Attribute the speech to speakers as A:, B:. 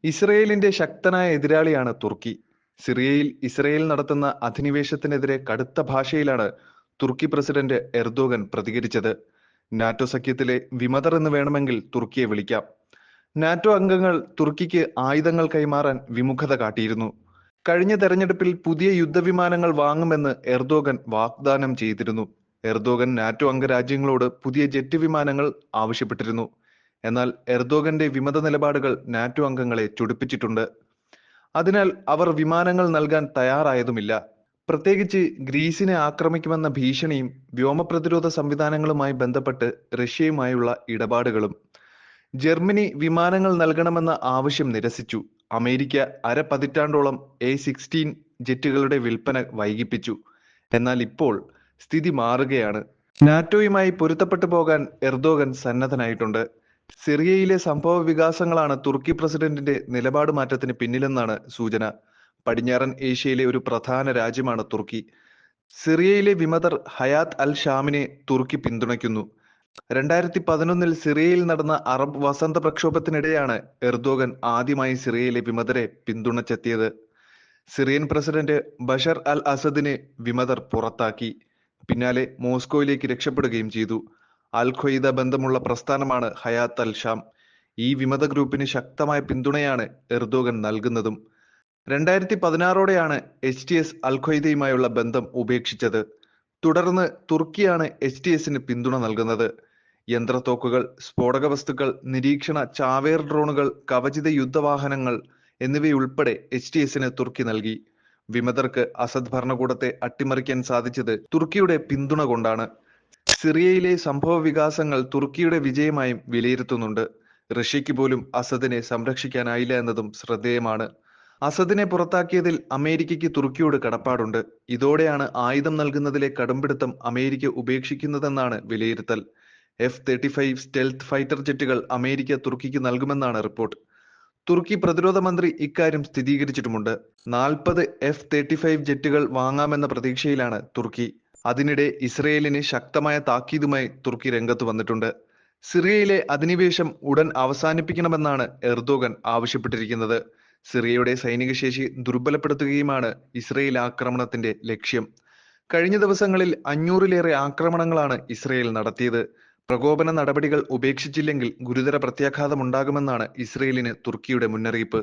A: ഇസ്രയേലിന്റെ ശക്തനായ എതിരാളിയാണ് തുർക്കി. സിറിയയിൽ ഇസ്രയേൽ നടത്തുന്ന അധിനിവേശത്തിനെതിരെ കടുത്ത ഭാഷയിലാണ് തുർക്കി പ്രസിഡന്റ് എർദോഗൻ പ്രതികരിച്ചത്. നാറ്റോ സഖ്യത്തിലെ വിമതർ എന്ന് വേണമെങ്കിൽ തുർക്കിയെ വിളിക്കാം. നാറ്റോ അംഗങ്ങൾ തുർക്കിക്ക് ആയുധങ്ങൾ കൈമാറാൻ വിമുഖത കാട്ടിയിരുന്നു. കഴിഞ്ഞ തെരഞ്ഞെടുപ്പിൽ പുതിയ യുദ്ധവിമാനങ്ങൾ വാങ്ങുമെന്ന് എർദോഗൻ വാഗ്ദാനം ചെയ്തിരുന്നു. എർദോഗൻ നാറ്റോ അംഗരാജ്യങ്ങളോട് പുതിയ ജെറ്റ് വിമാനങ്ങൾ ആവശ്യപ്പെട്ടിരുന്നു. എന്നാൽ എർദോഗന്റെ വിമത നിലപാടുകൾ നാറ്റോ അംഗങ്ങളെ ചൊടിപ്പിച്ചിട്ടുണ്ട്. അതിനാൽ അവർ വിമാനങ്ങൾ നൽകാൻ തയ്യാറായതുമില്ല. പ്രത്യേകിച്ച് ഗ്രീസിനെ ആക്രമിക്കുമെന്ന ഭീഷണിയും വ്യോമപ്രതിരോധ സംവിധാനങ്ങളുമായി ബന്ധപ്പെട്ട് റഷ്യയുമായുള്ള ഇടപാടുകളും. ജർമ്മനി വിമാനങ്ങൾ നൽകണമെന്ന ആവശ്യം നിരസിച്ചു. അമേരിക്ക അരപതിറ്റാണ്ടോളം A-16 ജെറ്റുകളുടെ വിൽപ്പന വൈകിപ്പിച്ചു. എന്നാൽ ഇപ്പോൾ സ്ഥിതി മാറുകയാണ്. നാറ്റോയുമായി പൊരുത്തപ്പെട്ടു പോകാൻ എർദോഗൻ സന്നദ്ധനായിട്ടുണ്ട്. സിറിയയിലെ സംഭവ വികാസങ്ങളാണ് തുർക്കി പ്രസിഡന്റിന്റെ നിലപാട് മാറ്റത്തിന് പിന്നിലെന്നാണ് സൂചന. പടിഞ്ഞാറൻ ഏഷ്യയിലെ ഒരു പ്രധാന രാജ്യമാണ് തുർക്കി. സിറിയയിലെ വിമതർ ഹയാത്ത് അൽ ഷാമിനെ തുർക്കി പിന്തുണയ്ക്കുന്നു. 2011 സിറിയയിൽ നടന്ന അറബ് വസന്ത പ്രക്ഷോഭത്തിനിടെയാണ് എർദോഗൻ ആദ്യമായി സിറിയയിലെ വിമതരെ പിന്തുണച്ചെത്തിയത്. സിറിയൻ പ്രസിഡന്റ് ബഷർ അൽ അസദിനെ വിമതർ പുറത്താക്കി. പിന്നാലെ മോസ്കോയിലേക്ക് രക്ഷപ്പെടുകയും ചെയ്തു. അൽ ഖ്വയ്ദ ബന്ധമുള്ള പ്രസ്ഥാനമാണ് ഹയാത്ത് അൽ ഷാം. ഈ വിമത ഗ്രൂപ്പിന് ശക്തമായ പിന്തുണയാണ് എർദോഗൻ നൽകുന്നതും. 2016ഓടെയാണ് HTS അൽ ഖ്വയ്ദയുമായുള്ള ബന്ധം ഉപേക്ഷിച്ചത്. തുടർന്ന് തുർക്കിയാണ് HTSന് പിന്തുണ നൽകുന്നത്. യന്ത്രത്തോക്കുകൾ, സ്ഫോടക വസ്തുക്കൾ, നിരീക്ഷണ ചാവേർ ഡ്രോണുകൾ, കവചിത യുദ്ധവാഹനങ്ങൾ എന്നിവയുൾപ്പെടെ HTSന് തുർക്കി നൽകി. വിമതർക്ക് അസദ് ഭരണകൂടത്തെ അട്ടിമറിക്കാൻ സാധിച്ചത് തുർക്കിയുടെ പിന്തുണ കൊണ്ടാണ്. സിറിയയിലെ സംഭവ വികാസങ്ങൾ തുർക്കിയുടെ വിജയമായും വിലയിരുത്തുന്നുണ്ട്. റഷ്യയ്ക്ക് പോലും അസദിനെ സംരക്ഷിക്കാനായില്ല എന്നതും ശ്രദ്ധേയമാണ്. അസദിനെ പുറത്താക്കിയതിൽ അമേരിക്കയ്ക്ക് തുർക്കിയോട് കടപ്പാടുണ്ട്. ഇതോടെയാണ് ആയുധം നൽകുന്നതിലെ കടുംപിടുത്തം അമേരിക്ക ഉപേക്ഷിക്കുന്നതെന്നാണ് വിലയിരുത്തൽ. F-35 സ്റ്റെൽത്ത് ഫൈറ്റർ ജെറ്റുകൾ അമേരിക്ക തുർക്കിക്ക് നൽകുമെന്നാണ് റിപ്പോർട്ട്. തുർക്കി പ്രതിരോധ മന്ത്രി ഇക്കാര്യം സ്ഥിരീകരിച്ചിട്ടുമുണ്ട്. 40 F-35 ജെറ്റുകൾ വാങ്ങാമെന്ന പ്രതീക്ഷയിലാണ് തുർക്കി. അതിനിടെ ഇസ്രയേലിന് ശക്തമായ താക്കീതുമായി തുർക്കി രംഗത്ത് വന്നിട്ടുണ്ട്. സിറിയയിലെ അധിനിവേശം ഉടൻ അവസാനിപ്പിക്കണമെന്നാണ് എർദോഗൻ ആവശ്യപ്പെട്ടിരിക്കുന്നത്. സിറിയയുടെ സൈനിക ശേഷി ദുർബലപ്പെടുത്തുകയുമാണ് ഇസ്രയേൽ ആക്രമണത്തിന്റെ ലക്ഷ്യം. കഴിഞ്ഞ ദിവസങ്ങളിൽ 500-ലേറെ ആക്രമണങ്ങളാണ് ഇസ്രയേൽ നടത്തിയത്. പ്രകോപന നടപടികൾ ഉപേക്ഷിച്ചില്ലെങ്കിൽ ഗുരുതര പ്രത്യാഘാതമുണ്ടാകുമെന്നാണ് ഇസ്രയേലിന് തുർക്കിയുടെ മുന്നറിയിപ്പ്.